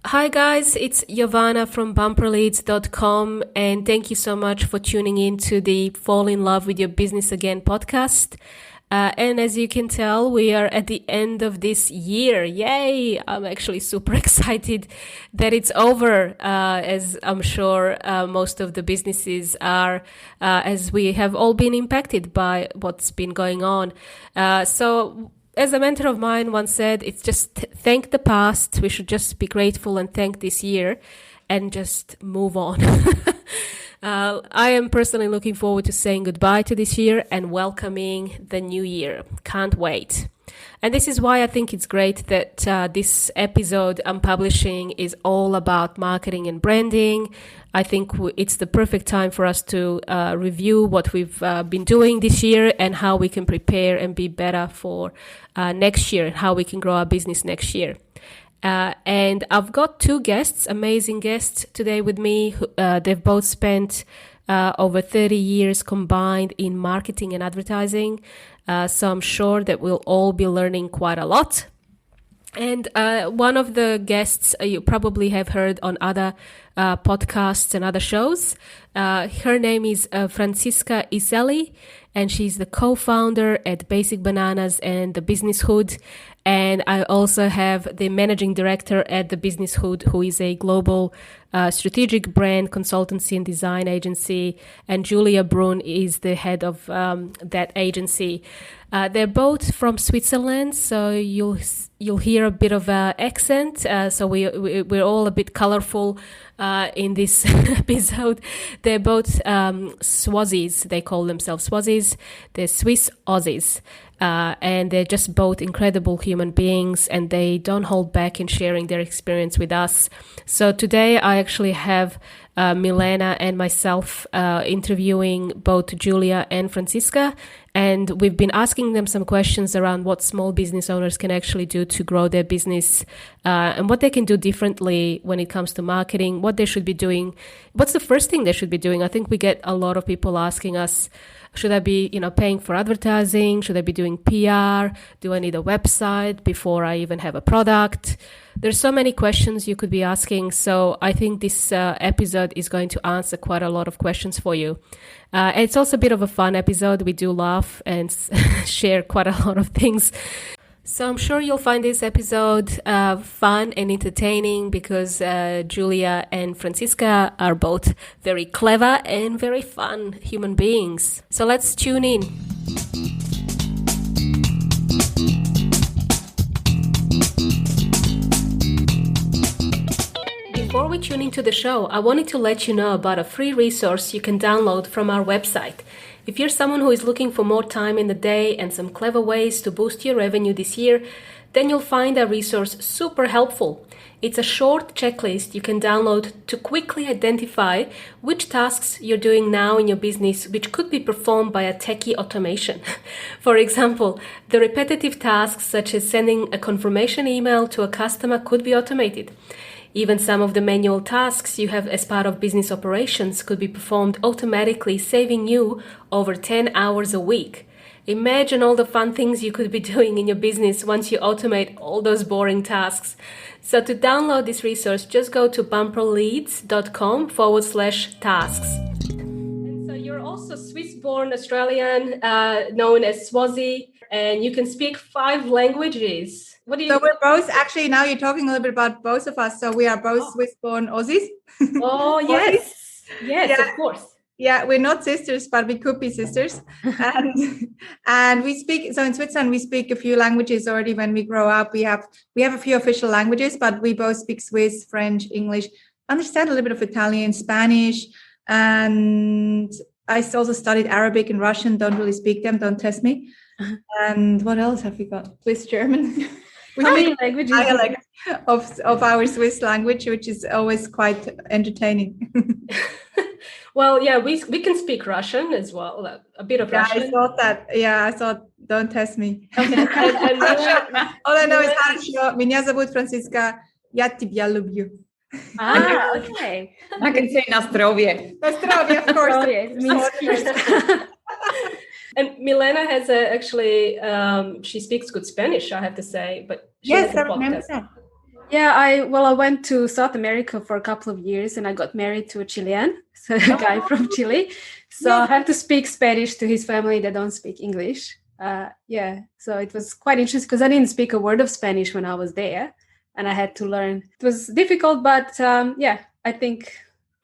Hi guys, it's Giovanna from bumperleads.com, and thank you so much for tuning in to the Fall in Love with Your Business Again podcast. And as you can tell, we are at the end of this year. Yay! I'm actually super excited that it's over, as I'm sure most of the businesses are, as we have all been impacted by what's been going on. So as a mentor of mine once said, it's just thank the past. We should just be grateful and thank this year and just move on. I am personally looking forward to saying goodbye to this year and welcoming the new year. Can't wait. And this is why I think it's great that this episode I'm publishing is all about marketing and branding. I think it's the perfect time for us to review what we've been doing this year and how we can prepare and be better for next year and how we can grow our business next year. And I've got two guests, amazing guests today with me. They've both spent over 30 years combined in marketing and advertising. So I'm sure that we'll all be learning quite a lot. And one of the guests you probably have heard on other podcasts and other shows. Her name is Franziska Iseli, and she's the co-founder at Basic Bananas and the Business Hood. And I also have the managing director at the Business Hood, who is a global strategic brand consultancy and design agency. And Julia Brun is the head of that agency. They're both from Switzerland, so you'll hear a bit of an accent. So we're all a bit colorful in this episode. They're both Swazis. They call themselves Swazis. They're Swiss Aussies. And they're just both incredible human beings, and they don't hold back in sharing their experience with us. So today I actually have Milena and myself interviewing both Julia and Franziska, and we've been asking them some questions around what small business owners can actually do to grow their business and what they can do differently when it comes to marketing, what they should be doing. What's the first thing they should be doing? I think we get a lot of people asking us, should I be, paying for advertising? Should I be doing PR? Do I need a website before I even have a product? There's so many questions you could be asking. So I think this episode is going to answer quite a lot of questions for you. It's also a bit of a fun episode. We do laugh and share quite a lot of things. So I'm sure you'll find this episode fun and entertaining because Julia and Franziska are both very clever and very fun human beings. So let's tune in. Before we tune into the show, I wanted to let you know about a free resource you can download from our website. If you're someone who is looking for more time in the day and some clever ways to boost your revenue this year, then you'll find our resource super helpful. It's a short checklist you can download to quickly identify which tasks you're doing now in your business which could be performed by a techie automation. For example, the repetitive tasks such as sending a confirmation email to a customer could be automated. Even some of the manual tasks you have as part of business operations could be performed automatically, saving you over 10 hours a week. Imagine all the fun things you could be doing in your business once you automate all those boring tasks. So to download this resource, just go to bumperleads.com/tasks. And so you're also Swiss-born Australian, known as Swazi, and you can speak 5 languages. So we're both, actually, now you're talking a little bit about both of us. So we are both Swiss-born Aussies. Oh, yes. Yes, yeah. Of course. Yeah, we're not sisters, but we could be sisters. And we speak, so in Switzerland, we speak a few languages already when we grow up. We have a few official languages, but we both speak Swiss, French, English, understand a little bit of Italian, Spanish. And I also studied Arabic and Russian. Don't really speak them. Don't test me. And what else have we got? Swiss German. How many languages? Dialect of our Swiss language, which is always quite entertaining. Well, yeah, we can speak Russian as well, a bit of Russian. I thought that. Yeah, I thought, don't test me. Okay. All I know is how Меня zовут Franziska, я тебя люблю. Ah, okay. I can say na zdrowie. Na zdrowie, of course. And Milena has actually, she speaks good Spanish, I have to say, but she yes, has a I remember podcast. that. Yeah, I went to South America for a couple of years and I got married to a Chilean, so a guy from Chile. So Yes. I have to speak Spanish to his family that don't speak English. Yeah, so it was quite interesting because I didn't speak a word of Spanish when I was there and I had to learn. It was difficult, but yeah, I think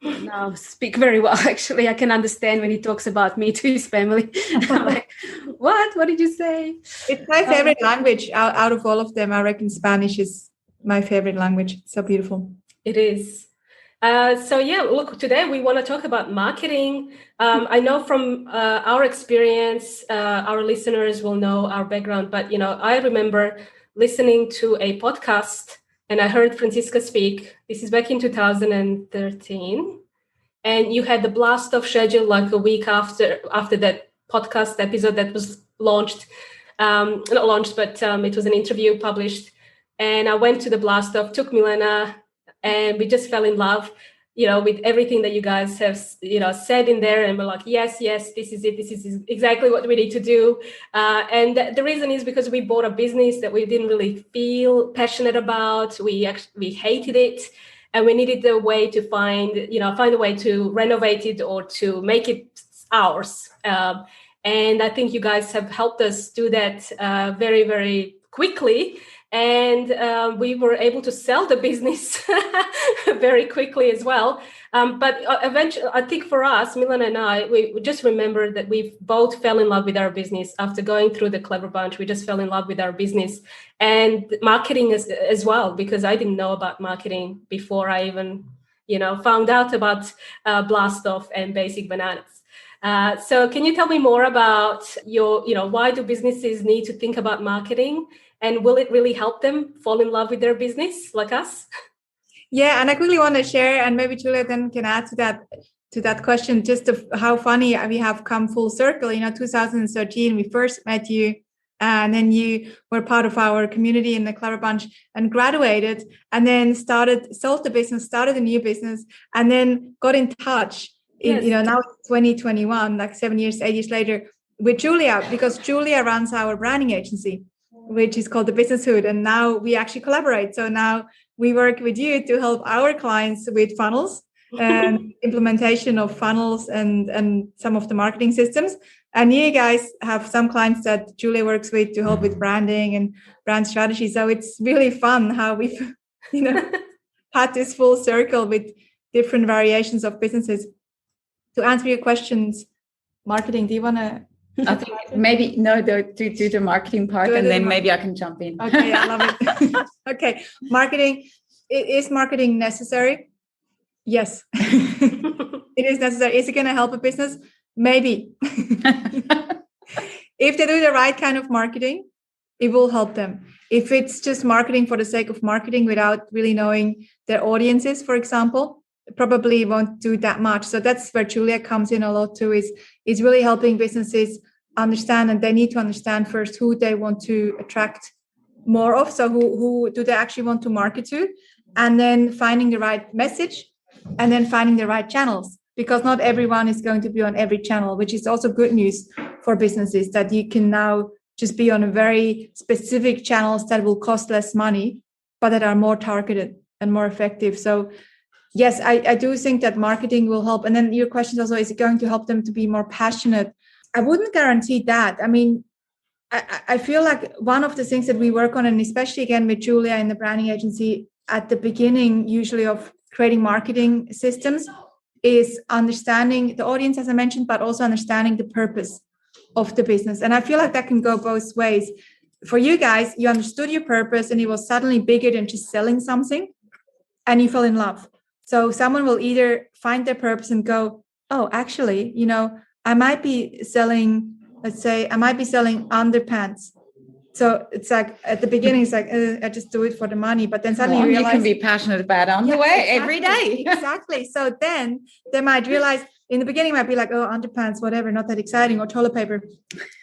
now speak very well. Actually, I can understand when he talks about me to his family. I'm like, what? What did you say? It's my favorite language out of all of them. I reckon Spanish is my favorite language. So beautiful. It is. So yeah, look, today we want to talk about marketing. I know from our experience, our listeners will know our background, but I remember listening to a podcast and I heard Franziska speak. This is back in 2013, and you had the blast off schedule like a week after that podcast episode that was launched, not launched, but it was an interview published. And I went to the blast off, took Milena, and we just fell in love, with everything that you guys have, said in there. And we're like, yes, this is it. This is exactly what we need to do. And the reason is because we bought a business that we didn't really feel passionate about. We hated it. And we needed a way to find a way to renovate it or to make it ours. And I think you guys have helped us do that very, very quickly. And we were able to sell the business very quickly as well. But eventually, I think for us, Milan and I, we just remember that we both fell in love with our business after going through the Clever Bunch. We just fell in love with our business and marketing as well, because I didn't know about marketing before I even, found out about Blast Off and Basic Bananas. So can you tell me more about why do businesses need to think about marketing? And will it really help them fall in love with their business like us? Yeah, and I quickly want to share, and maybe Julia then can add to that question, just of how funny we have come full circle. 2013, we first met you, and then you were part of our community in the Clever Bunch and graduated, and then sold the business, started a new business, and then got in touch. Yes. Now it's 2021, like 8 years later, with Julia, because Julia runs our branding agency, which is called the Business Hood. And now we actually collaborate. So now we work with you to help our clients with funnels and implementation of funnels and some of the marketing systems. And you guys have some clients that Julia works with to help with branding and brand strategy. So it's really fun how we've, had this full circle with different variations of businesses. To answer your questions, marketing, do you want to? I think maybe to do the marketing part, and then maybe I can jump in. Okay, I love it. Okay, marketing. Is marketing necessary? Yes, it is necessary. Is it going to help a business? Maybe. If they do the right kind of marketing, it will help them. If it's just marketing for the sake of marketing without really knowing their audiences, for example, probably won't do that much. So that's where Julia comes in a lot too, is really helping businesses understand, and they need to understand first who they want to attract more of. So who do they actually want to market to? And then finding the right message, and then finding the right channels, because not everyone is going to be on every channel, which is also good news for businesses, that you can now just be on a very specific channels that will cost less money, but that are more targeted and more effective. So yes, I do think that marketing will help. And then your question also, is it going to help them to be more passionate? I wouldn't guarantee that. I mean, I feel like one of the things that we work on, and especially again with Julia in the branding agency at the beginning, usually of creating marketing systems, is understanding the audience, as I mentioned, but also understanding the purpose of the business. And I feel like that can go both ways. For you guys, you understood your purpose and it was suddenly bigger than just selling something, and you fell in love. So someone will either find their purpose and go, oh, actually, I might be selling, let's say, underpants. So it's like at the beginning, it's like, I just do it for the money. But then suddenly you realize, you can be passionate about underwear every day. Exactly. So then they might realize, in the beginning, might be like, oh, underpants, whatever, not that exciting, or toilet paper.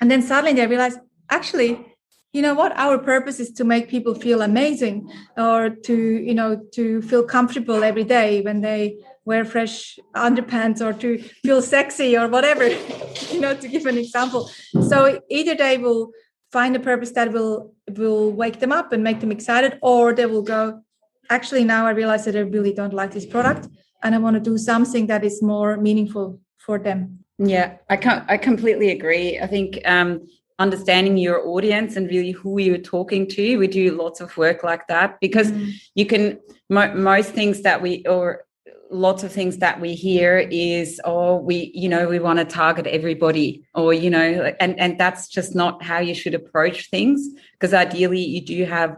And then suddenly they realize, actually, you know what? Our purpose is to make people feel amazing, or to feel comfortable every day when they wear fresh underpants, or to feel sexy, or whatever, to give an example. So either they will find a purpose that will wake them up and make them excited, or they will go, actually now I realize that I really don't like this product and I want to do something that is more meaningful for them. Yeah, I completely agree. I think understanding your audience and really who you're talking to, we do lots of work like that, because you can, most things that lots of things that we hear is, we want to target everybody, or, and that's just not how you should approach things, because ideally you do have,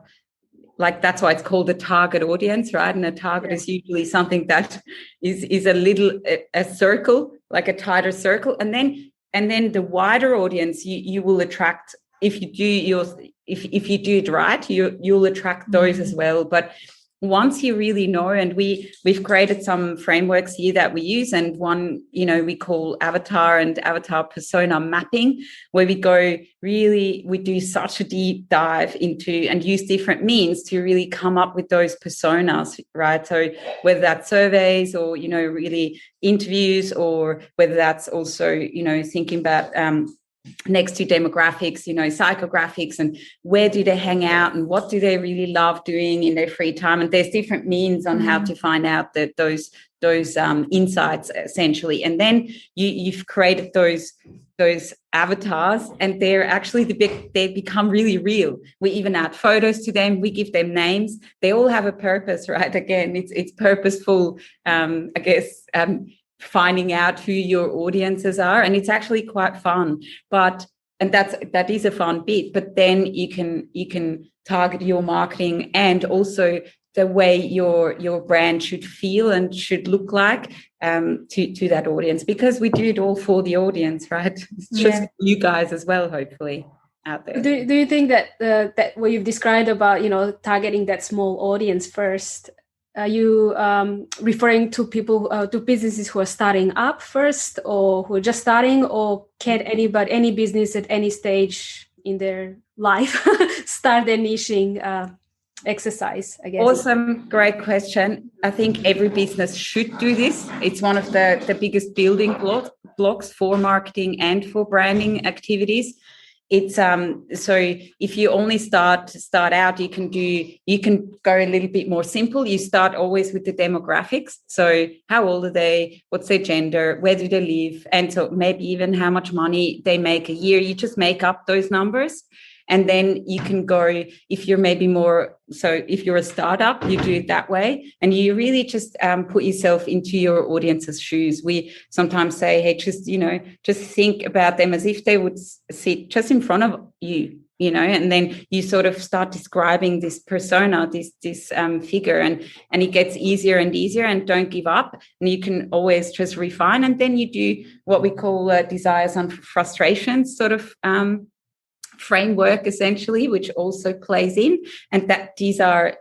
like, that's why it's called a target audience, right? And a target is usually something that is a circle, like a tighter circle. And then the wider audience you will attract, if you do it right, you'll attract those as well. But once you really know, and we've created some frameworks here that we use, and one, we call avatar and avatar persona mapping, where we do such a deep dive into and use different means to really come up with those personas, right? So whether that's surveys or, really interviews, or whether that's also, thinking about next to demographics, psychographics, and where do they hang out and what do they really love doing in their free time. And there's different means on how to find out that those insights, essentially. And then you've created those avatars, and they're actually they become really real. We even add photos to them. We give them names. They all have a purpose, right? Again, it's purposeful, I guess, finding out who your audiences are, and it's actually quite fun. And that is a fun bit. But then you can target your marketing and also the way your brand should feel and should look like to that audience, because we do it all for the audience, right? It's just you guys as well, hopefully, out there. Do you think that that what you've described about targeting that small audience first? Are you referring to people, to businesses who are starting up first, or who are just starting, or can any business at any stage in their life start their niching exercise, I guess? Awesome. Great question. I think every business should do this. It's one of the biggest building blocks for marketing and for branding activities. It's so if you only start out, you can go a little bit more simple. You start always with the demographics. So how old are they? What's their gender? Where do they live? And so maybe even how much money they make a year. You just make up those numbers. And then you can go, if you're maybe more, so if you're a startup, you do it that way. And you really just put yourself into your audience's shoes. We sometimes say, hey, just think about them as if they would sit just in front of you, and then you sort of start describing this persona, this figure, and it gets easier and easier, and don't give up. And you can always just refine. And then you do what we call desires and frustrations sort of framework, essentially, which also plays in, and that these are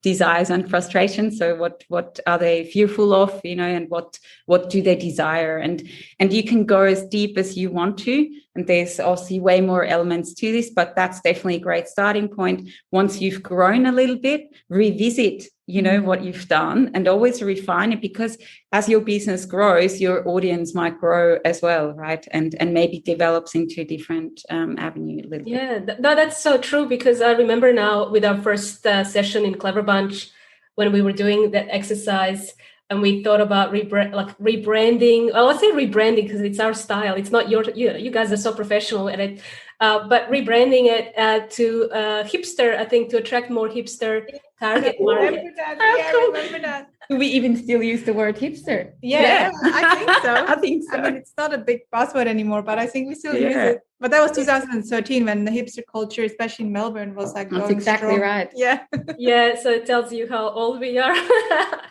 desires and frustrations. So what are they fearful of, and what do they desire, and you can go as deep as you want to, and there's obviously way more elements to this, but that's definitely a great starting point. Once you've grown a little bit, revisit what you've done, and always refine it, because as your business grows, your audience might grow as well, right? And maybe develops into a different avenue a little bit. Yeah, no, that's so true, because I remember now with our first session in Clever Bunch, when we were doing that exercise, and we thought about rebranding. Well, let's say rebranding because it's our style. It's not you guys are so professional at it. But rebranding it to hipster, I think, to attract more hipster target market. I remember that. Do we even still use the word hipster? Yeah. I think so. I think so. I mean, it's not a big buzzword anymore, but I think we still use it. But that was 2013 when the hipster culture, especially in Melbourne, was like going That's exactly strong. right. Yeah. Yeah, so it tells you how old we are.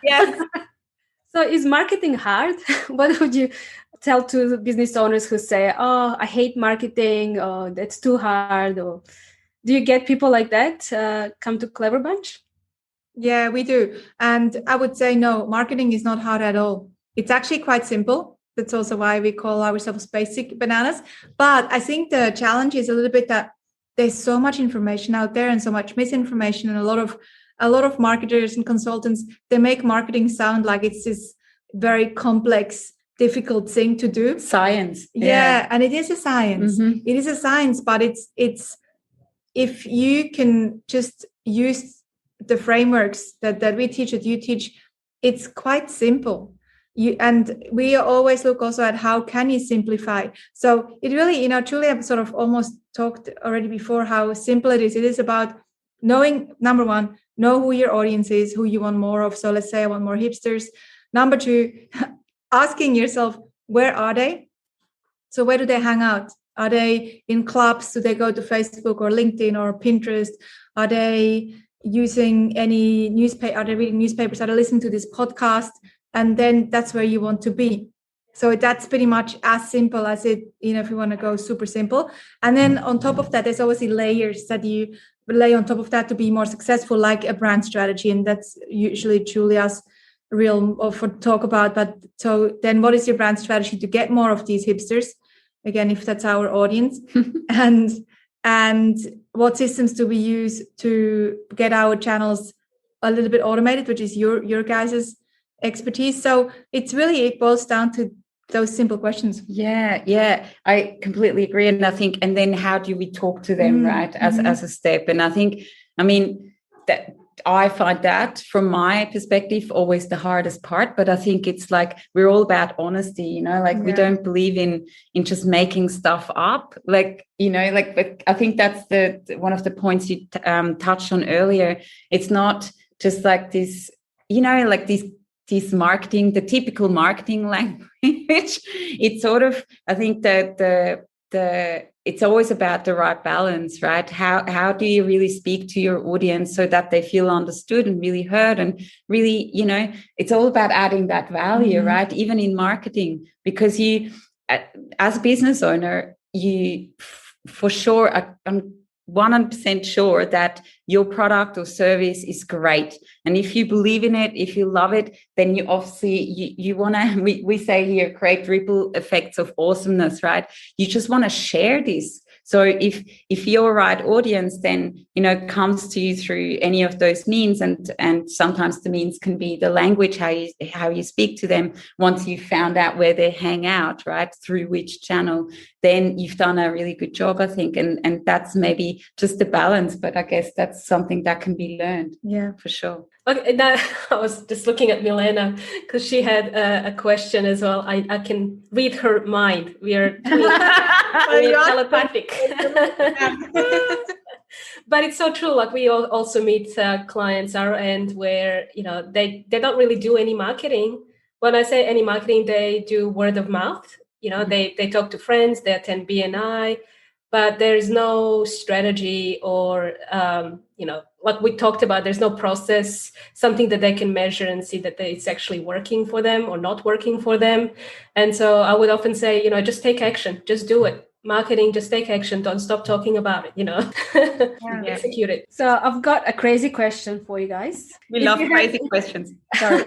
Yes. So is marketing hard? What would you tell to the business owners who say, oh, I hate marketing, or that's too hard? Or do you get people like that come to Clever Bunch? Yeah, we do. And I would say, no, marketing is not hard at all. It's actually quite simple. That's also why we call ourselves basic bananas. But I think the challenge is a little bit that there's so much information out there and so much misinformation, and a lot of marketers and consultants, they make marketing sound like it's this very complex, difficult thing to do. Science. Yeah, and it is a science. Mm-hmm. It is a science, but it's if you can just use the frameworks that we teach, that you teach, it's quite simple. And we always look also at how can you simplify. So it really, Julia, I've sort of almost talked already before how simple it is. It is about knowing, number one, know who your audience is, who you want more of. So let's say I want more hipsters. Number two, asking yourself, where are they? So where do they hang out? Are they in clubs? Do they go to Facebook or LinkedIn or Pinterest? Are they using any newspaper? Are they reading newspapers? Are they listening to this podcast? And then that's where you want to be. So that's pretty much as simple as it, if you want to go super simple. And then on top of that, there's obviously layers that you lay on top of that to be more successful, like a brand strategy. And that's usually Julia's realm of talk about. But so then what is your brand strategy to get more of these hipsters? Again, if that's our audience. and what systems do we use to get our channels a little bit automated, which is your guys's expertise. So it boils down to those simple questions. Yeah, I completely agree. And I think, and then how do we talk to them, right, as a step? And I think, that I find that from my perspective always the hardest part, but I think it's like we're all about honesty, we don't believe in just making stuff up, but I think that's one of the points you touched on earlier. It's not just like this, this marketing, the typical marketing language. It's sort of, I think that it's always about the right balance, right? How do you really speak to your audience so that they feel understood and really heard, and really, it's all about adding that value, right? Even in marketing, because you, as a business owner, you for sure, I'm 100% sure that your product or service is great. And if you believe in it, if you love it, then you obviously, you want to, we say here, create ripple effects of awesomeness, right? You just want to share this. So if your right audience then, comes to you through any of those means, and sometimes the means can be the language, how you speak to them, once you've found out where they hang out, right, through which channel, then you've done a really good job, I think. And that's maybe just the balance, but I guess that's something that can be learned. Yeah, for sure. Okay, now I was just looking at Milena because she had a question as well. I can read her mind. We are telepathic. But it's so true. Like we also meet clients our end where they don't really do any marketing. When I say any marketing, they do word of mouth. They talk to friends, they attend BNI, but there's no strategy or like we talked about, there's no process, something that they can measure and see that it's actually working for them or not working for them. And so I would often say, just take action, just do it. Marketing, just take action. Don't stop talking about it, Execute it. So I've got a crazy question for you guys. We love crazy questions. Sorry.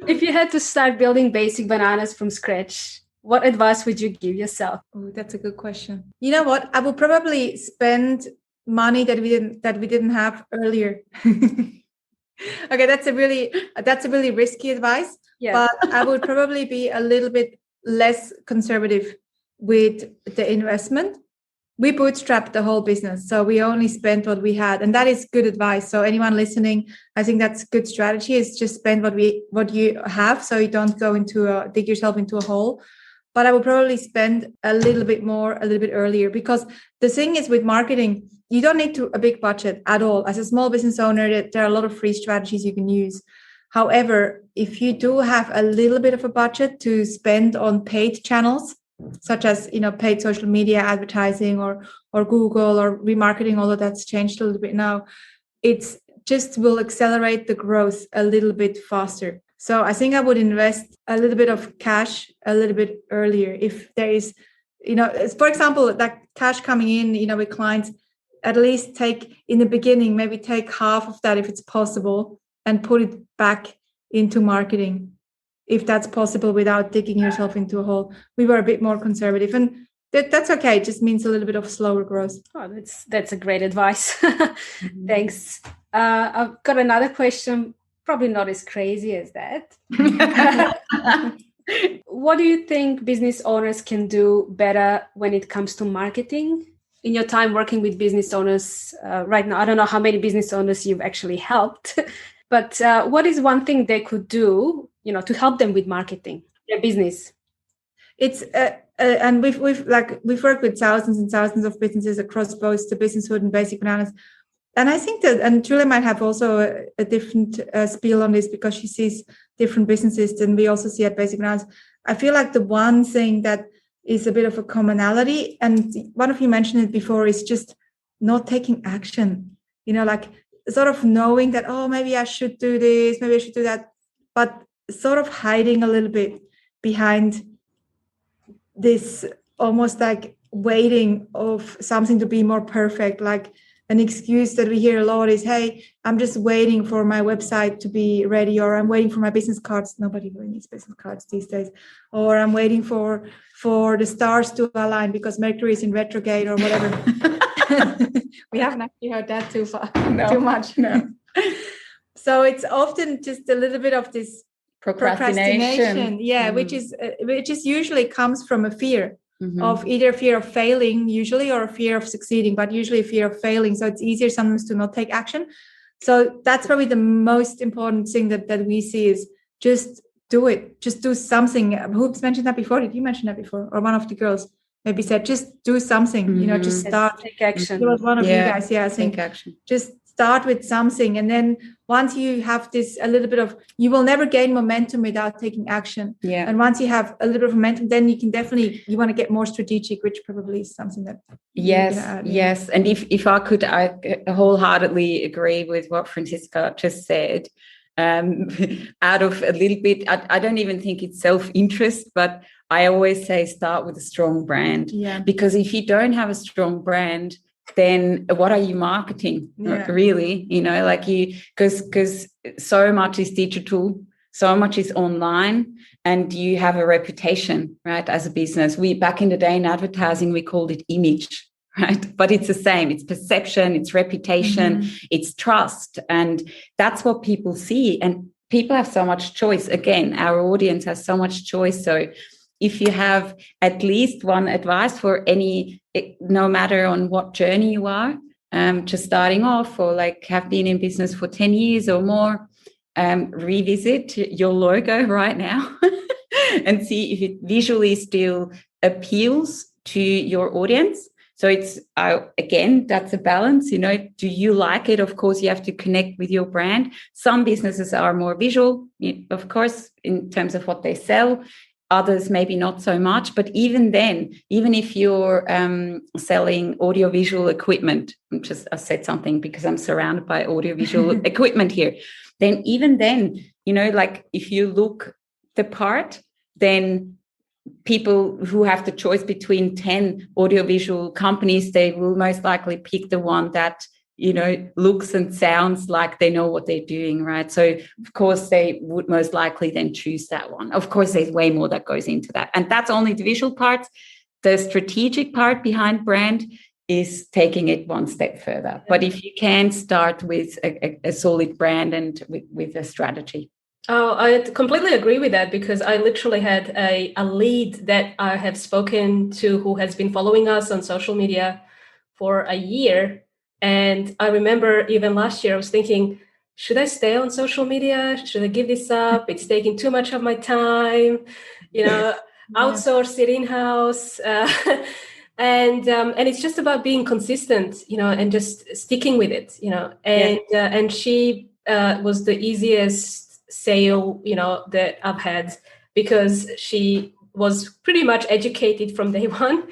If you had to start building basic bananas from scratch, what advice would you give yourself? Oh, that's a good question. You know what? I would probably spend money that we didn't have earlier. Okay, that's a really risky advice. Yeah. But I would probably be a little bit less conservative with the investment. We bootstrapped the whole business, so we only spent what we had, and that is good advice. So anyone listening, I think that's good strategy, is just spend what you have, so you don't go dig yourself into a hole. But I would probably spend a little bit more, a little bit earlier, because the thing is with marketing, you don't need a big budget at all. As a small business owner, there are a lot of free strategies you can use. However, if you do have a little bit of a budget to spend on paid channels, such as paid social media advertising or Google or remarketing, although that's changed a little bit now, it's just will accelerate the growth a little bit faster. So I think I would invest a little bit of cash a little bit earlier. If there is, for example, that cash coming in, with clients, at least take in the beginning, maybe take half of that if it's possible and put it back into marketing, if that's possible, without digging yourself into a hole. We were a bit more conservative, and that's okay. It just means a little bit of slower growth. Oh, that's a great advice. Thanks. I've got another question, probably not as crazy as that. What do you think business owners can do better when it comes to marketing? in your time working with business owners right now, I don't know how many business owners you've actually helped, but what is one thing they could do, to help them with marketing their business? It's and we've worked with thousands and thousands of businesses across both the businesshood and basic bananas. And I think that, and Julia might have also a different spiel on this because she sees different businesses than we also see at Basic Bananas. I feel like the one thing that is a bit of a commonality, and one of you mentioned it before, is just not taking action. Like sort of knowing that, oh, maybe I should do this, maybe I should do that, but sort of hiding a little bit behind this almost like waiting of something to be more perfect. Like an excuse that we hear a lot is, hey, I'm just waiting for my website to be ready, or I'm waiting for my business cards. Nobody really needs business cards these days. Or I'm waiting for the stars to align because Mercury is in retrograde or whatever. We haven't actually heard that too much. No. So it's often just a little bit of this procrastination, which is usually comes from a fear of either fear of failing usually, or a fear of succeeding, but usually a fear of failing. So it's easier sometimes to not take action. So that's probably the most important thing that we see is just do it. Just do something. Who's mentioned that before? Did you mention that before? Or one of the girls maybe said, just do something, just start. Take action. It was one of you guys. I think take action. Just start with something. And then once you have this, a little bit of, you will never gain momentum without taking action. Yeah. And once you have a little bit of momentum, then you can definitely, you want to get more strategic, which probably is something that. Yes. And if I could, I wholeheartedly agree with what Franziska just said. Out of a little bit, I don't even think it's self-interest, but I always say start with a strong brand. Yeah. Because if you don't have a strong brand, then what are you marketing? Really? Because so much is digital, so much is online, and you have a reputation, right? As a business, back in the day in advertising, we called it image, right? But it's the same. It's perception, it's reputation, it's trust. And that's what people see. And people have so much choice. Again, our audience has so much choice. So if you have at least one advice for no matter on what journey you are, just starting off or like have been in business for 10 years or more, revisit your logo right now and see if it visually still appeals to your audience. So it's, again, that's a balance, do you like it? Of course, you have to connect with your brand. Some businesses are more visual, of course, in terms of what they sell. Others maybe not so much, but even then, even if you're selling audiovisual equipment, I said something because I'm surrounded by audiovisual equipment here, then even then, like if you look the part, then people who have the choice between 10 audiovisual companies, they will most likely pick the one that looks and sounds like they know what they're doing, right? So, of course, they would most likely then choose that one. Of course, there's way more that goes into that. And that's only the visual part. The strategic part behind brand is taking it one step further. But if you can start with a solid brand and with a strategy. Oh, I completely agree with that, because I literally had a lead that I have spoken to who has been following us on social media for a year. And I remember even last year, I was thinking, should I stay on social media? Should I give this up? It's taking too much of my time, outsource it in-house. And it's just about being consistent, and just sticking with it, and she was the easiest sale, that I've had, because she was pretty much educated from day one.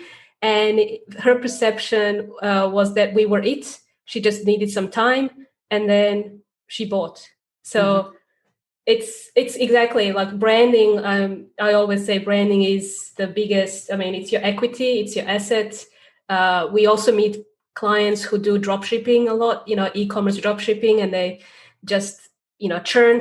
And her perception was that we were it. She just needed some time, and then she bought. So it's exactly like branding. I always say branding is the biggest. I mean, it's your equity, it's your asset. We also meet clients who do drop shipping a lot, e-commerce drop shipping, and they just churn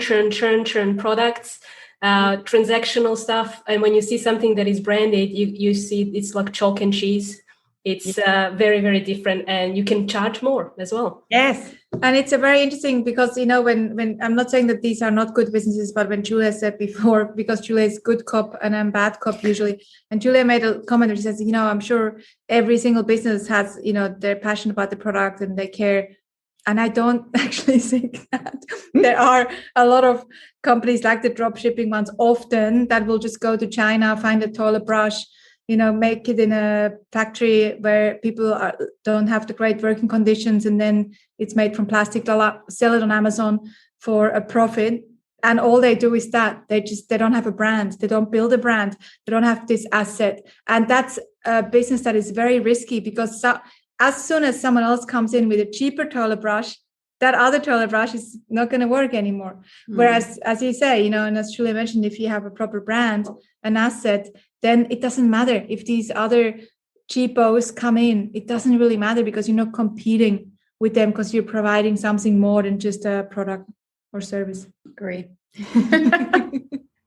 products. Transactional stuff, and when you see something that is branded, you see it's like chalk and cheese. It's very, very different, and you can charge more as well. Yes, And it's a very interesting because, you know, when I'm not saying that these are not good businesses, but when Julia said before, because Julia is good cop and I'm bad cop usually, and Julia made a comment where she says, you know, I'm sure every single business has, you know, they're passionate about the product and they care. And I don't actually think that. There are a lot of companies like the drop shipping ones often that will just go to China, find a toilet brush, you know, make it in a factory where people don't have the great working conditions, and then it's made from plastic. They'll sell it on Amazon for a profit, and all they do is that they don't have a brand. They don't build a brand. They don't have this asset, and that's a business that is very risky because as soon as someone else comes in with a cheaper toilet brush, that other toilet brush is not going to work anymore. Whereas, as you say, you know, and as Julia mentioned, if you have a proper brand, an asset, then it doesn't matter if these other cheapos come in. It doesn't really matter because you're not competing with them because you're providing something more than just a product or service. Agree.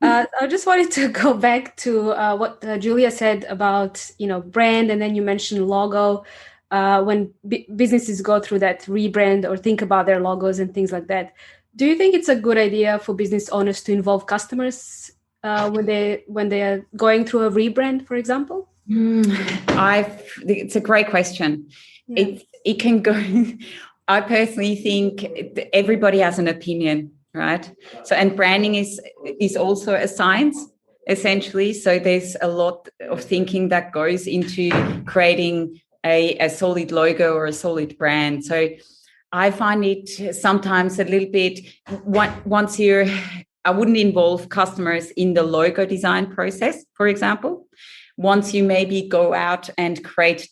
I just wanted to go back to what Julia said about, you know, brand, and then you mentioned logo. When businesses go through that rebrand or think about their logos and things like that, do you think it's a good idea for business owners to involve customers when they are going through a rebrand, for example? It's a great question. Yeah. It can go. I personally think everybody has an opinion, right? So, and branding is also a science, essentially. So there's a lot of thinking that goes into creating a solid logo or a solid brand. So I find it sometimes a little bit, I wouldn't involve customers in the logo design process, for example. Once you maybe go out and create,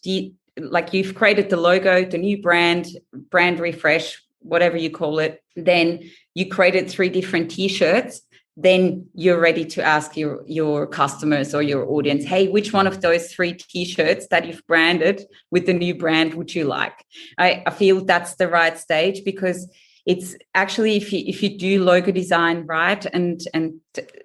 like you've created the logo, the new brand refresh, whatever you call it, then you created 3 different T-shirts, then you're ready to ask your customers or your audience, hey, which one of those 3 T-shirts that you've branded with the new brand would you like? I feel that's the right stage, because it's actually, if you do logo design right and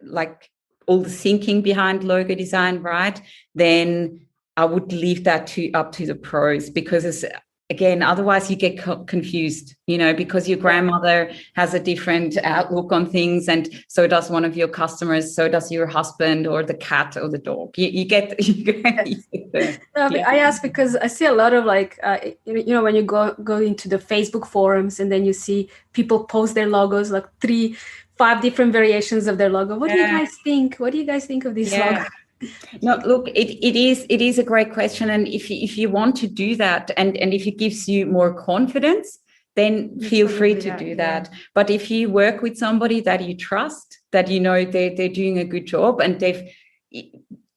like all the thinking behind logo design right, then I would leave that up to the pros, because again, otherwise you get confused, you know, because your grandmother has a different outlook on things, and so does one of your customers, so does your husband or the cat or the dog. You get I ask because I see a lot of you know, when you go into the Facebook forums and then you see people post their logos, like 5 different variations of their logo. What do you guys think? What do you guys think of this logo? No, look, it is a great question, and if you want to do that, and if it gives you more confidence, then feel free to do that. Yeah. But if you work with somebody that you trust, that you know they're doing a good job, and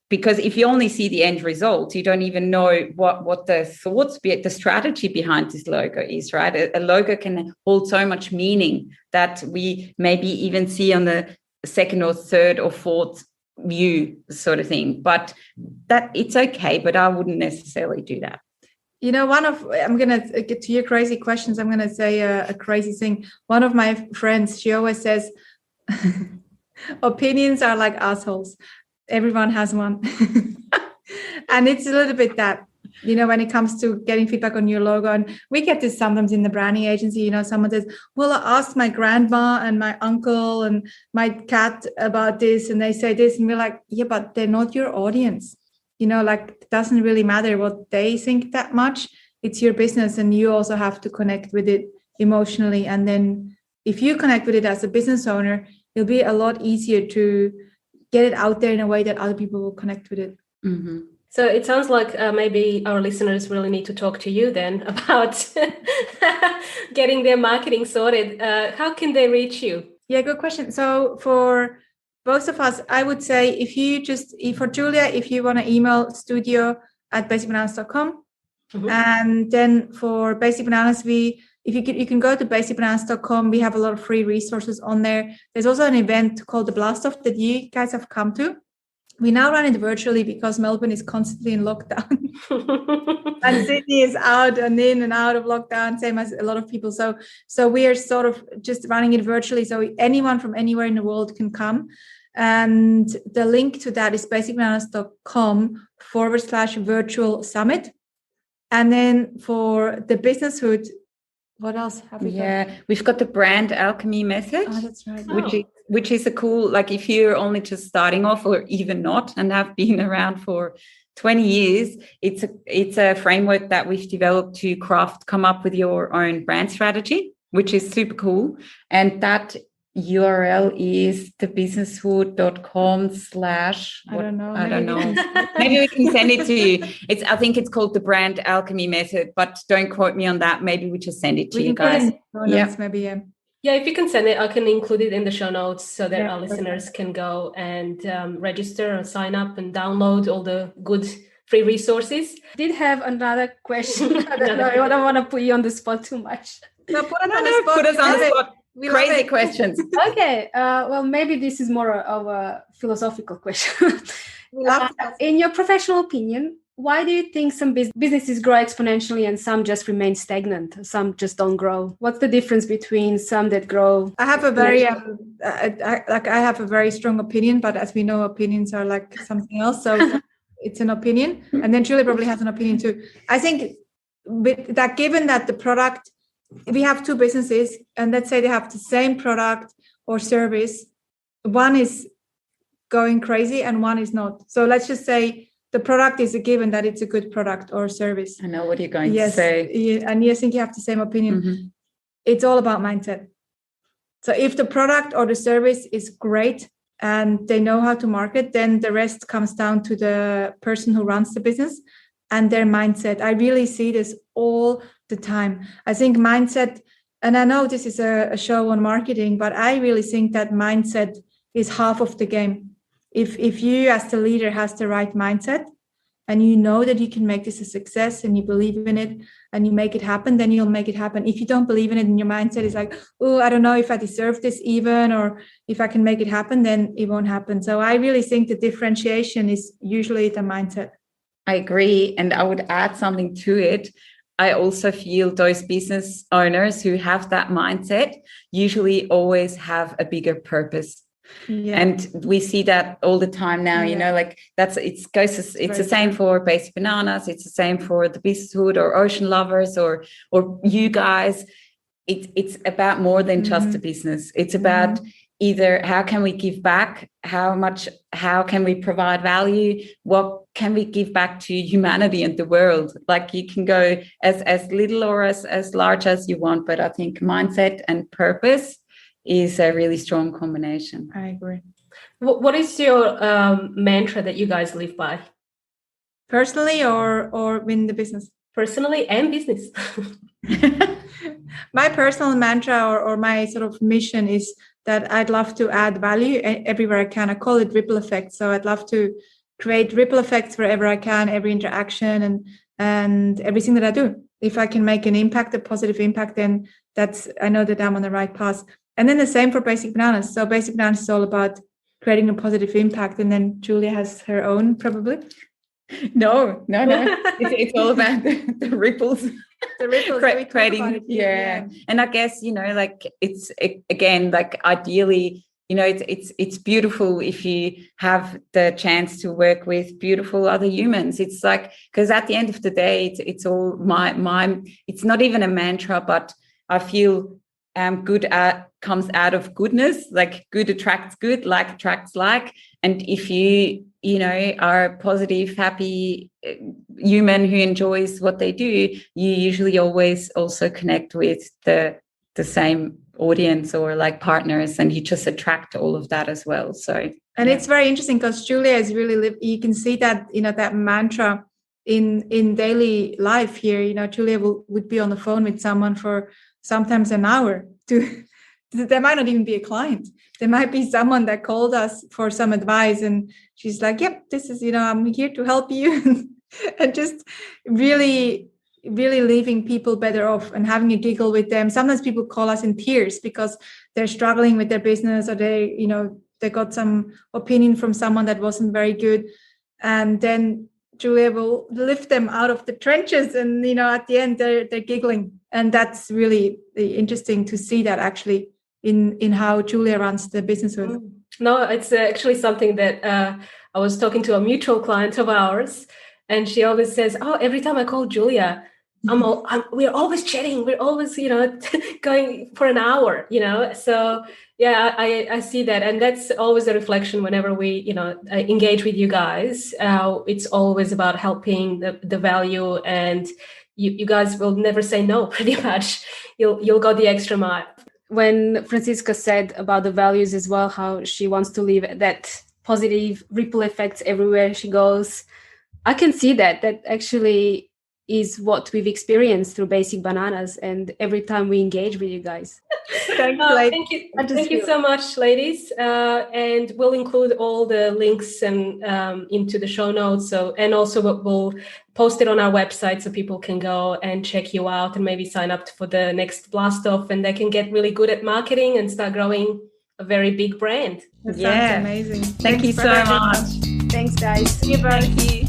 because if you only see the end result, you don't even know what the thoughts, the strategy behind this logo is, right? A logo can hold so much meaning that we maybe even see on the 2nd or 3rd or 4th view, sort of thing. But that it's okay, but I wouldn't necessarily do that. You know, I'm going to get to your crazy questions. I'm going to say a crazy thing. One of my friends, she always says, opinions are like assholes. Everyone has one. And it's a little bit that, you know, when it comes to getting feedback on your logo, and we get this sometimes in the branding agency, you know, someone says, well, I asked my grandma and my uncle and my cat about this, and they say this, and we're like, yeah, but they're not your audience. You know, like, it doesn't really matter what they think that much. It's your business, and you also have to connect with it emotionally. And then if you connect with it as a business owner, it'll be a lot easier to get it out there in a way that other people will connect with it. Mm-hmm. So it sounds like maybe our listeners really need to talk to you then about getting their marketing sorted. How can they reach you? Yeah, good question. So for both of us, I would say for Julia, if you want to email studio@basicbananas.com. Mm-hmm. And then for Basic Bananas, you can go to basicbananas.com. We have a lot of free resources on there. There's also an event called the Blast Off that you guys have come to. We now run it virtually because Melbourne is constantly in lockdown. And Sydney is out and in and out of lockdown, same as a lot of people. So we are sort of just running it virtually. So anyone from anywhere in the world can come. And the link to that is basicbananas.com/virtual summit. And then for the Business Hood, What else have we got? Yeah, we've got the brand alchemy method. Oh, that's right. Which is a cool, like if you're only just starting off or even not and have been around for 20 years, it's a framework that we've developed to come up with your own brand strategy, which is super cool. And that URL is thebusinesshood.com/ I don't know. Maybe we can send it to you. I think it's called the brand alchemy method, but don't quote me on that. Maybe we just send it to you guys. Maybe, Yeah, if you can send it, I can include it in the show notes so that our listeners can go and register or sign up and download all the good free resources. Did have another question. I don't want to put you on the spot too much. No, put us on the spot. Crazy questions. Okay. Well, maybe this is more of a philosophical question. In your professional opinion, why do you think some businesses grow exponentially and some just remain stagnant? Some just don't grow. What's the difference between some that grow? I have a very strong opinion, but as we know, opinions are like something else. So it's an opinion, and then Julie probably has an opinion too. I think that given that the product, we have two businesses, and let's say they have the same product or service, one is going crazy and one is not. So let's just say the product is a given that it's a good product or service. I know what you're going to say. And I think you have the same opinion. Mm-hmm. It's all about mindset. So if the product or the service is great and they know how to market, then the rest comes down to the person who runs the business and their mindset. I really see this all the time. I think mindset, and I know this is a show on marketing, but I really think that mindset is half of the game. If you as the leader has the right mindset and you know that you can make this a success and you believe in it and you make it happen, then you'll make it happen. If you don't believe in it and your mindset is like, oh, I don't know if I deserve this even, or if I can make it happen, then it won't happen. So I really think the differentiation is usually the mindset. I agree. And I would add something to it. I also feel those business owners who have that mindset usually always have a bigger purpose. Yeah. And we see that all the time now, you know, like it's the same for Basic Bananas. It's the same for the Business Hood or Ocean Lovers or you guys. It's about more than just a business. It's about either how can we give back, how can we provide value, what can we give back to humanity and the world. Like you can go as little or as large as you want, but I think mindset and purpose is a really strong combination. I agree. What is your mantra that you guys live by? Personally or in the business? Personally and business. My personal mantra or my sort of mission is that I'd love to add value everywhere I can. I call it ripple effect. So I'd love to create ripple effects wherever I can, every interaction and everything that I do. If I can make an impact, a positive impact, then I know that I'm on the right path. And then the same for Basic Bananas. So Basic Bananas is all about creating a positive impact. And then Julia has her own, probably. No. It's all about the ripples. The ripples. Creating, yeah. And I guess, you know, like it's, again, like ideally, you know, it's beautiful if you have the chance to work with beautiful other humans. It's like, because at the end of the day, it's all my, it's not even a mantra, but I feel good comes out of goodness. Like good attracts good, like attracts like. And if you know, are a positive, happy human who enjoys what they do, you usually always also connect with the same audience or like partners, and you just attract all of that as well. So, and it's very interesting because Julia is really you can see that, you know, that mantra in daily life here. You know, Julia would be on the phone with someone for sometimes an hour. There might not even be a client. There might be someone that called us for some advice, and she's like, "Yep, this is, you know, I'm here to help you," and just really leaving people better off and having a giggle with them. Sometimes people call us in tears because they're struggling with their business, or they got some opinion from someone that wasn't very good, and then Julia will lift them out of the trenches, and you know, at the end they're giggling, and that's really interesting to see that actually in how Julia runs the business. No, it's actually something that I was talking to a mutual client of ours, and she always says, "Oh, every time I call Julia, we're always chatting. We're always, going for an hour, So yeah, I see that. And that's always a reflection whenever we, engage with you guys. It's always about helping the value, and you guys will never say no, pretty much. You'll go the extra mile. When Franziska said about the values as well, how she wants to leave that positive ripple effects everywhere she goes, I can see that actually is what we've experienced through Basic Bananas, and every time we engage with you guys. Thank you so much, ladies. And we'll include all the links and into the show notes. And also we'll post it on our website so people can go and check you out and maybe sign up for the next blast off, and they can get really good at marketing and start growing a very big brand. That sounds amazing. Thank you so much. Thanks, guys. Thank you.